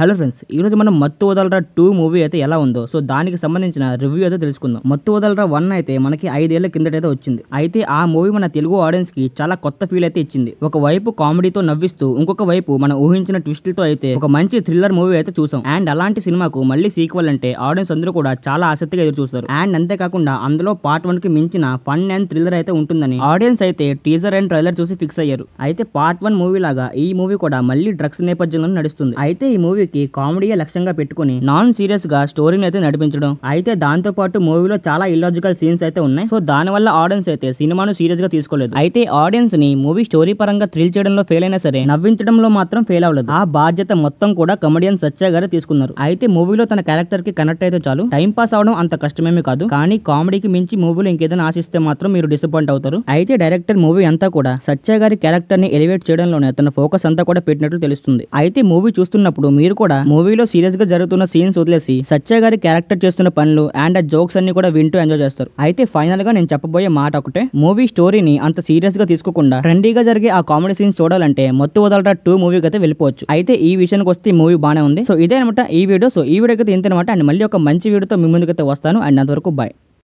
Hello friends, ఈ రోజు మనం మత్తు వదలరా 2 మూవీ అయితే ఎలా ఉందో సో దానికి సంబంధించిన రివ్యూ అయితే తెలుసుకుందాం. మత్తు వదలరా 1 అయితే మనకి 5 ఏళ్ల కిందట అయితే వచ్చింది. అయితే ఆ మూవీ మన తెలుగు ఆడియన్స్ కి చాలా కొత్త ఫీల్ అయితే ఇచ్చింది. ఒక వైపు కామెడీతో నవ్విస్తూ ఇంకొక వైపు మనం ఊహించిన ట్విస్టులతో అయితే ఒక మంచి థ్రిల్లర్ మూవీ అయితే చూసాం. అండ్ అలాంటి సినిమాకు మళ్ళీ సీక్వెల్ అంటే ఆడియన్స్ అందరూ కూడా చాలా ఆసక్తిగా ఎదురు చూస్తారు. అండ్ అంతేకాకుండా అందులో పార్ట్ 1 కి మించిన ఫన్ అండ్ థ్రిల్లర్ అయితే ఉంటుందని ఆడియన్స్ అయితే టీజర్ అండ్ ట్రైలర్ చూసి ఫిక్స్ అయ్యారు. అయితే పార్ట్ 1 మూవీ లాగా ఈ మూవీ కూడా మళ్ళీ డ్రగ్స్ నేపథ్యంలో నడుస్తుంది. అయితే ఈ మూవీకి కామెడీయే లక్ష్యంగా పెట్టుకుని నాన్ సీరియస్ గా స్టోరీని అయితే నడిపించడం. అయితే దాంతో పాటు మూవీలో చాలా ఇల్లాజికల్ సీన్స్ అయితే ఉన్నాయి. సో దాని వల్ల ఆడియన్స్ అయితే సినిమాను సీరియస్ గా తీసుకోలేదు. అయితే ఆడియన్స్ ని మూవీ స్టోరీ పరంగా థ్రిల్ చేయడంలో ఫెయిల్ అయినా సరే నవ్వించడంలో మాత్రం ఫెయిల్ అవ్వలేదు. ఆ బాధ్యత మొత్తం కూడా కమెడియన్ సత్య గారే తీసుకున్నారు. అయితే మూవీలో తన క్యారెక్టర్ కి కనెక్ట్ అయితే చాలు. టైం పాస్ అవడం అంత కష్టమేమీ కాదు. కానీ కామెడీకి మించి మూవీలో ఇంకేదైనా ఆశిస్తే మాత్రం మీరు డిసప్పాయింట్ అవుతారు. అయితే డైరెక్టర్ మూవీ అంతా కూడా సత్య గారి క్యారెక్టర్ ని ఎలివేట్ చేయడంలోనే తన ఫోకస్ అంతా కూడా పెట్టినట్లు తెలుస్తుంది. అయితే మూవీ చూస్తున్నప్పుడు మీరు కూడా మూవీలో సీరియస్ గా జరుగుతున్న సీన్స్ వదిలేసి సత్య గారి క్యారెక్టర్ చేస్తున్న పనులు అండ్ ఆ జోక్స్ అన్ని కూడా వింటూ ఎంజాయ్ చేస్తారు. అయితే ఫైనల్ గా నేను చెప్పబోయే మాట ఒకటే, మూవీ స్టోరీని అంత సీరియస్ గా తీసుకోకుండా ట్రెండీగా జరిగే ఆ కామెడీ సీన్స్ చూడాలంటే మత్తు వదలరా 2 మూవీకి అయితే వెళ్ళిపోవచ్చు. అయితే ఈ విషయానికి వస్తే మూవీ బానే ఉంది. సో ఇదే అనమాట ఈ వీడియో. సో ఈ వీడియోకి అయితే ఇంతనమాట. అండ్ మళ్ళీ ఒక మంచి వీడియోతో మీ ముందుకైతే వస్తాను. అండ్ అంతవరకు బాయ్.